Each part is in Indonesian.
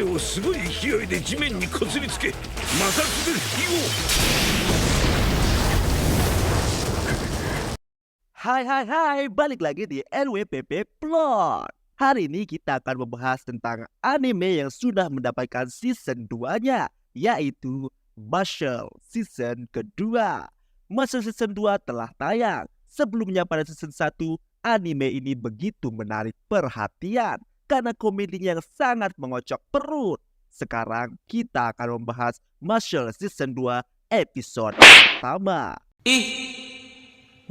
をすごい勢いで地面にこすりつけ、摩擦で火を。Hai, balik lagi di NWPP Plot. Hari ini kita akan membahas tentang anime yang sudah mendapatkan season 2-nya, yaitu Marshall season kedua. Marshall season 2 telah tayang. Sebelumnya pada season 1, anime ini begitu menarik perhatian karena komedinya yang sangat mengocok perut. Sekarang kita akan membahas Marshall season 2 episode pertama.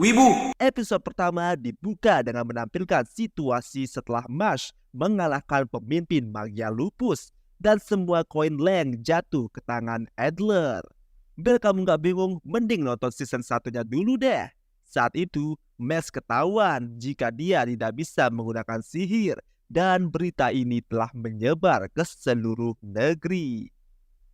Wibu. Episode pertama dibuka dengan menampilkan situasi setelah Marsh mengalahkan pemimpin magia lupus dan semua koin Leng jatuh ke tangan Adler. Biar kamu gak bingung, mending nonton season 1-nya dulu deh. Saat itu, Marsh ketahuan jika dia tidak bisa menggunakan sihir dan berita ini telah menyebar ke seluruh negeri.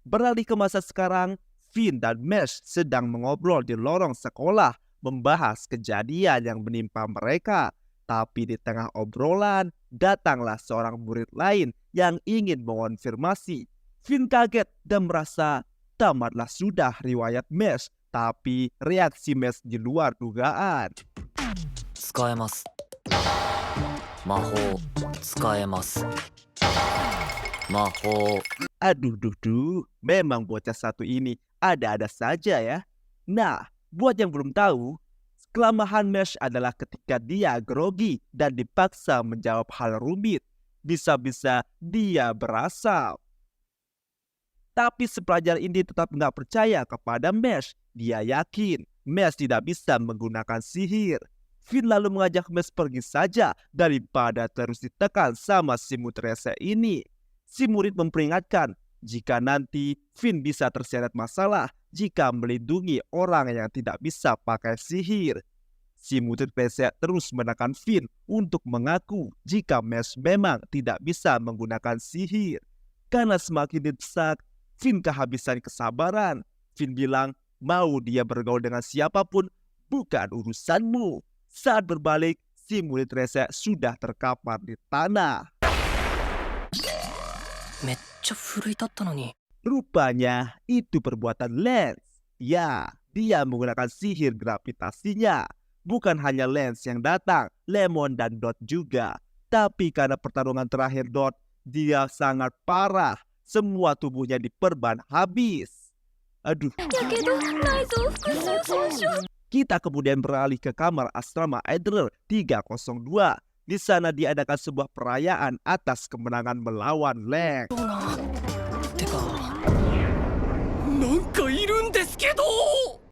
Beralih ke masa sekarang, Finn dan Marsh sedang mengobrol di lorong sekolah membahas kejadian yang menimpa mereka. Tapi di tengah obrolan, datanglah seorang murid lain yang ingin mengonfirmasi. Finn kaget dan merasa tamatlah sudah riwayat Marsh, tapi reaksi Marsh di luar dugaan. 使えます。魔法使えます。魔法。 Aduh, memang bocah satu ini ada-ada saja ya. Nah, buat yang belum tahu, kelemahan Marsh adalah ketika dia grogi dan dipaksa menjawab hal rumit. Bisa-bisa dia berasap. Tapi si pelajar ini tetap nggak percaya kepada Marsh. Dia yakin Marsh tidak bisa menggunakan sihir. Finn lalu mengajak Marsh pergi saja daripada terus ditekan sama si murid rese ini. Si murid memperingatkan jika nanti Finn bisa terseret masalah jika melindungi orang yang tidak bisa pakai sihir. Si murid rese terus menekan Finn untuk mengaku jika Marsh memang tidak bisa menggunakan sihir. Karena semakin didesak, Finn kehabisan kesabaran. Finn bilang mau dia bergaul dengan siapapun bukan urusanmu. Saat berbalik, si murid rese sudah terkapar di tanah. めっちゃ奮い立ったのに。 Rupanya itu perbuatan Lance. Ya, dia menggunakan sihir gravitasinya. Bukan hanya Lance yang datang, Lemon dan Dot juga. Tapi karena pertarungan terakhir Dot, dia sangat parah. Semua tubuhnya diperban habis. Aduh. Kita kemudian beralih ke kamar asrama Adler 302. Di sana diadakan sebuah perayaan atas kemenangan melawan Leng.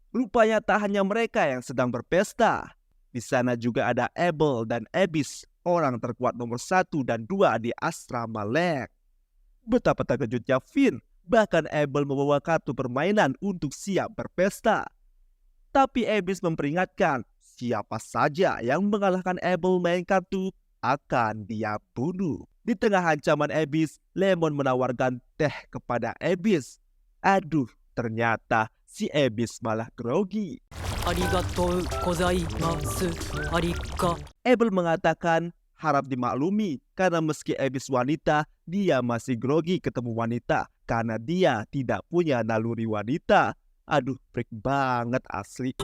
Rupanya tak hanya mereka yang sedang berpesta. Di sana juga ada Abel dan Abyss, orang terkuat nomor 1 dan 2 di asrama Leng. Betapa terkejutnya Finn, bahkan Abel membawa kartu permainan untuk siap berpesta. Tapi Abyss memperingatkan, siapa saja yang mengalahkan Abel main kartu akan dia bunuh. Di tengah ancaman Abyss, Lemon menawarkan teh kepada Abyss. Aduh, ternyata si Abyss malah grogi. Arigatou gozaimasu. Abel mengatakan harap dimaklumi karena meski Abyss wanita, dia masih grogi ketemu wanita karena dia tidak punya naluri wanita. Aduh, freak banget asli.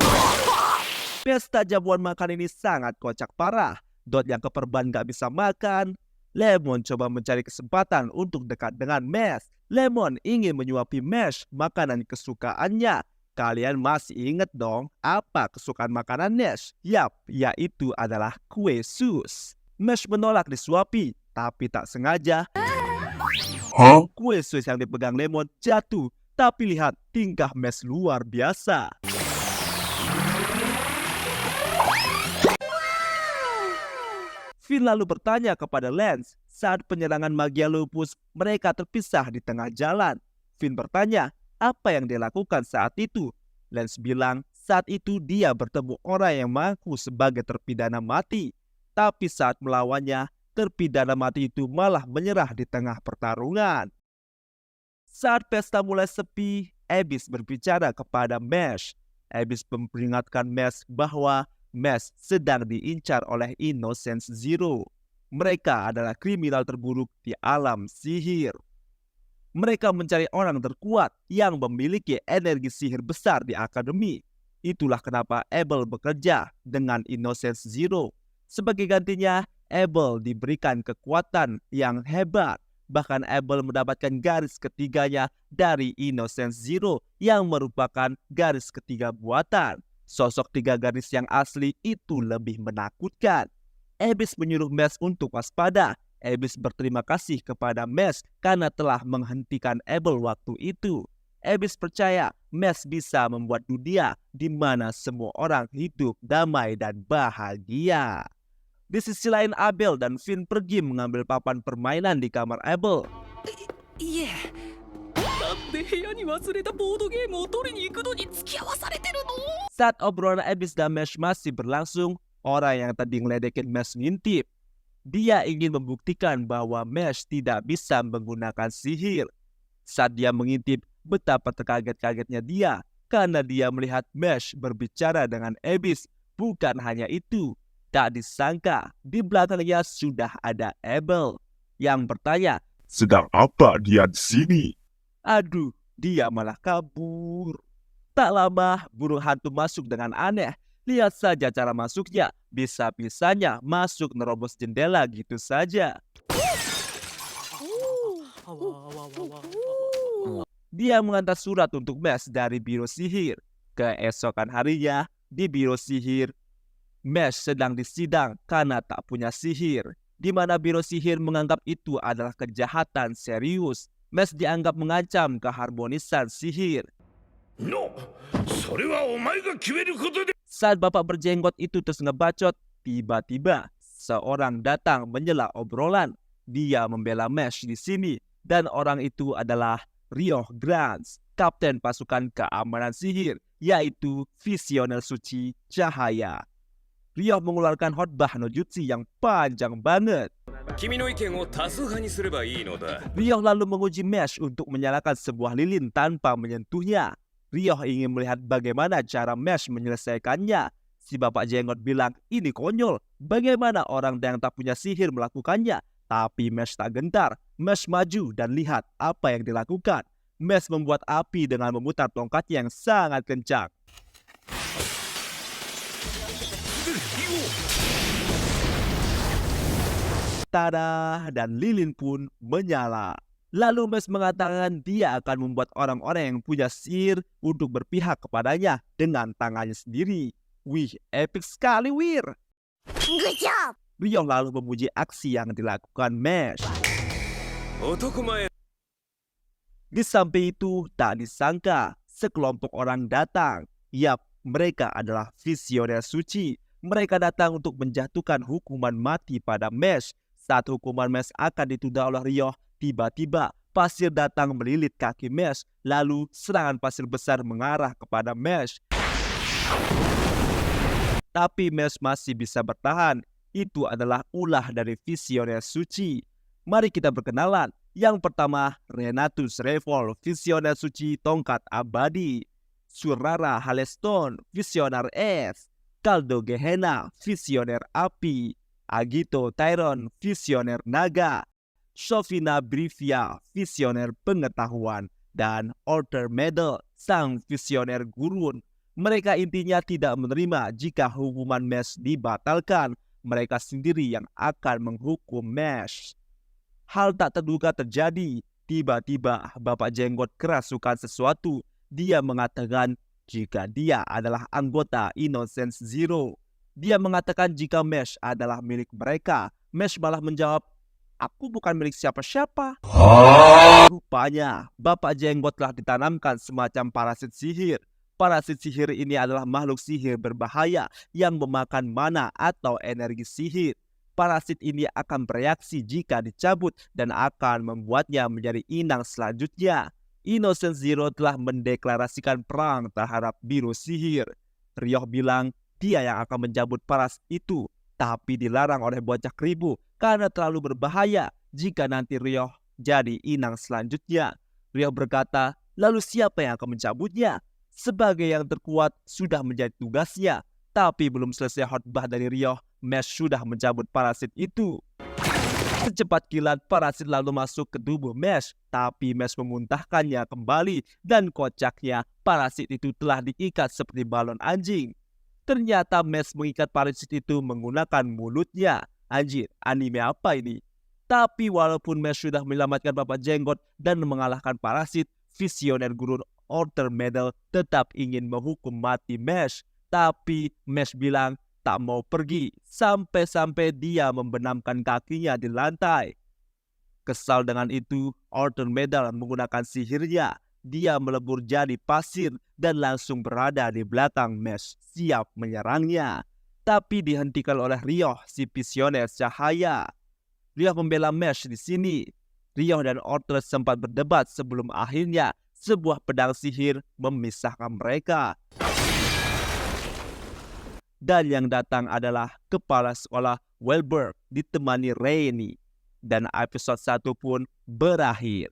Pesta jamuan makan ini sangat kocak parah. Dot yang keperban gak bisa makan. Lemon coba mencari kesempatan untuk dekat dengan Marsh. Lemon ingin menyuapi Marsh makanan kesukaannya. Kalian masih inget dong apa kesukaan makanan Marsh? Yap, yaitu adalah kue sus. Marsh menolak disuapi, tapi tak sengaja kue sus yang dipegang Lemon jatuh. Tapi lihat tingkah Marsh luar biasa. Finn lalu bertanya kepada Lance. Saat penyerangan magia lupus, mereka terpisah di tengah jalan. Finn bertanya apa yang dia lakukan saat itu. Lance bilang saat itu dia bertemu orang yang mengaku sebagai terpidana mati. Tapi saat melawannya, terpidana mati itu malah menyerah di tengah pertarungan. Saat pesta mulai sepi, Abyss berbicara kepada Marsh. Abyss memperingatkan Marsh bahwa Marsh sedang diincar oleh Innocence Zero. Mereka adalah kriminal terburuk di alam sihir. Mereka mencari orang terkuat yang memiliki energi sihir besar di akademi. Itulah kenapa Abel bekerja dengan Innocence Zero. Sebagai gantinya, Abel diberikan kekuatan yang hebat. Bahkan Abel mendapatkan garis ketiganya dari Innocence Zero yang merupakan garis ketiga buatan. Sosok 3 garis yang asli itu lebih menakutkan. Abyss menyuruh Mesh untuk waspada. Abyss berterima kasih kepada Mesh karena telah menghentikan Abel waktu itu. Abyss percaya Mesh bisa membuat dunia di mana semua orang hidup damai dan bahagia. Di sisi lain, Abel dan Finn pergi mengambil papan permainan di kamar Abel. いえなんで部屋に忘れたボードゲームを取りに行くのに付き合わされてるの Saat obrolan Abyss dan Mesh masih berlangsung, orang yang tadi ngeledekin Mesh ngintip. Dia ingin membuktikan bahwa Mesh tidak bisa menggunakan sihir. Saat dia mengintip, betapa terkaget-kagetnya dia karena dia melihat Mesh berbicara dengan Abyss. Bukan hanya itu, tak disangka di belakangnya sudah ada Abel yang bertanya, Sedang apa dia di sini? aduh, dia malah kabur. Tak lama, burung hantu masuk dengan aneh. Lihat saja cara masuknya, bisa-bisanya masuk nerobos jendela gitu saja. Dia mengantar surat untuk Mesh dari biro sihir. Keesokan harinya, di biro sihir, Mesh sedang disidang karena tak punya sihir, di mana biro sihir menganggap itu adalah kejahatan serius. Mesh dianggap mengancam keharmonisan sihir. No, それはお前が決めることで。 Saat bapak berjenggot itu terus ngebacot, tiba-tiba seorang datang menyela obrolan. Dia membela Mesh di sini, dan orang itu adalah Ryoh Grants, kapten pasukan keamanan sihir, yaitu visioner suci cahaya. Ryoh mengeluarkan khotbah no jutsu yang panjang banget. 君の意見を多数派にすればいいのだ。 Ryoh lalu menguji Mesh untuk menyalakan sebuah lilin tanpa menyentuhnya. Ryoh ingin melihat bagaimana cara Mesh menyelesaikannya. Si bapak jenggot bilang, ini konyol. Bagaimana orang yang tak punya sihir melakukannya? Tapi Mesh tak gentar. Mesh maju dan lihat apa yang dilakukan. Mesh membuat api dengan memutar tongkatnya yang sangat kencang. Tada, dan lilin pun menyala. Lalu Mesh mengatakan dia akan membuat orang-orang yang punya sihir untuk berpihak kepadanya dengan tangannya sendiri. Wih, epic sekali, Wir. Good job! Ryoh lalu memuji aksi yang dilakukan Mesh. 男前。 Di samping itu, tak disangka sekelompok orang datang. Yap, mereka adalah visioner suci. Mereka datang untuk menjatuhkan hukuman mati pada Mesh. Saat hukuman Mesh akan ditunda oleh Ryoh, tiba-tiba pasir datang melilit kaki Mesh. Lalu serangan pasir besar mengarah kepada Mesh. Tapi Mesh masih bisa bertahan. Itu adalah ulah dari visioner suci. Mari kita berkenalan. Yang pertama, Renatus Revol, visioner suci tongkat abadi. Surara Haleston, visioner es. Kaldo Gehenna, visioner api. Agito Tyron, visioner naga. Sofina Brivia, visioner pengetahuan. Dan Order Medal, sang visioner gurun. Mereka intinya tidak menerima jika hukuman Mesh dibatalkan. Mereka sendiri yang akan menghukum Mesh. Hal tak terduga terjadi. Tiba-tiba Bapak Jenggot kerasukan sesuatu. Dia mengatakan jika dia adalah anggota Innocence Zero. Dia mengatakan jika Mesh adalah milik mereka. Mesh malah menjawab, aku bukan milik siapa-siapa. Rupanya Bapak Jenggot telah ditanamkan semacam parasit sihir. Parasit sihir ini adalah makhluk sihir berbahaya yang memakan mana atau energi sihir. Parasit ini akan bereaksi jika dicabut dan akan membuatnya menjadi inang selanjutnya. Innocence Zero telah mendeklarasikan perang terhadap biru sihir. Ryoh bilang dia yang akan mencabut parasit itu, tapi dilarang oleh bocah keribu karena terlalu berbahaya jika nanti Ryoh jadi inang selanjutnya. Ryoh berkata, lalu siapa yang akan mencabutnya? Sebagai yang terkuat sudah menjadi tugasnya, tapi belum selesai khotbah dari Ryoh, Mesh sudah mencabut parasit itu. Secepat kilat, parasit lalu masuk ke tubuh Mesh, tapi Mesh memuntahkannya kembali dan kocaknya parasit itu telah diikat seperti balon anjing. Ternyata Mesh mengikat parasit itu menggunakan mulutnya. Anjir, anime apa ini? Tapi walaupun Mesh sudah menyelamatkan Bapak Jenggot dan mengalahkan parasit, visioner guru Order Medal tetap ingin menghukum mati Mesh. Tapi Mesh bilang tak mau pergi, sampai-sampai dia membenamkan kakinya di lantai. Kesal dengan itu, Order Medal menggunakan sihirnya. Dia melebur jadi pasir dan langsung berada di belakang Mesh, siap menyerangnya. Tapi dihentikan oleh Ryoh, si visioner cahaya. Ryoh membela Mesh di sini. Ryoh dan Order sempat berdebat sebelum akhirnya sebuah pedang sihir memisahkan mereka. Dan yang datang adalah kepala sekolah Welberg ditemani Rainy. Dan episode 1 pun berakhir.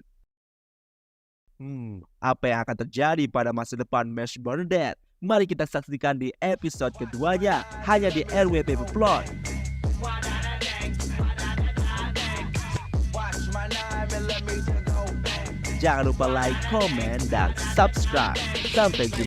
Apa yang akan terjadi pada masa depan Mesh Bernadette? Mari kita saksikan di episode keduanya hanya di RWP Plot. Jangan lupa like, komen, dan subscribe. Sampai jumpa.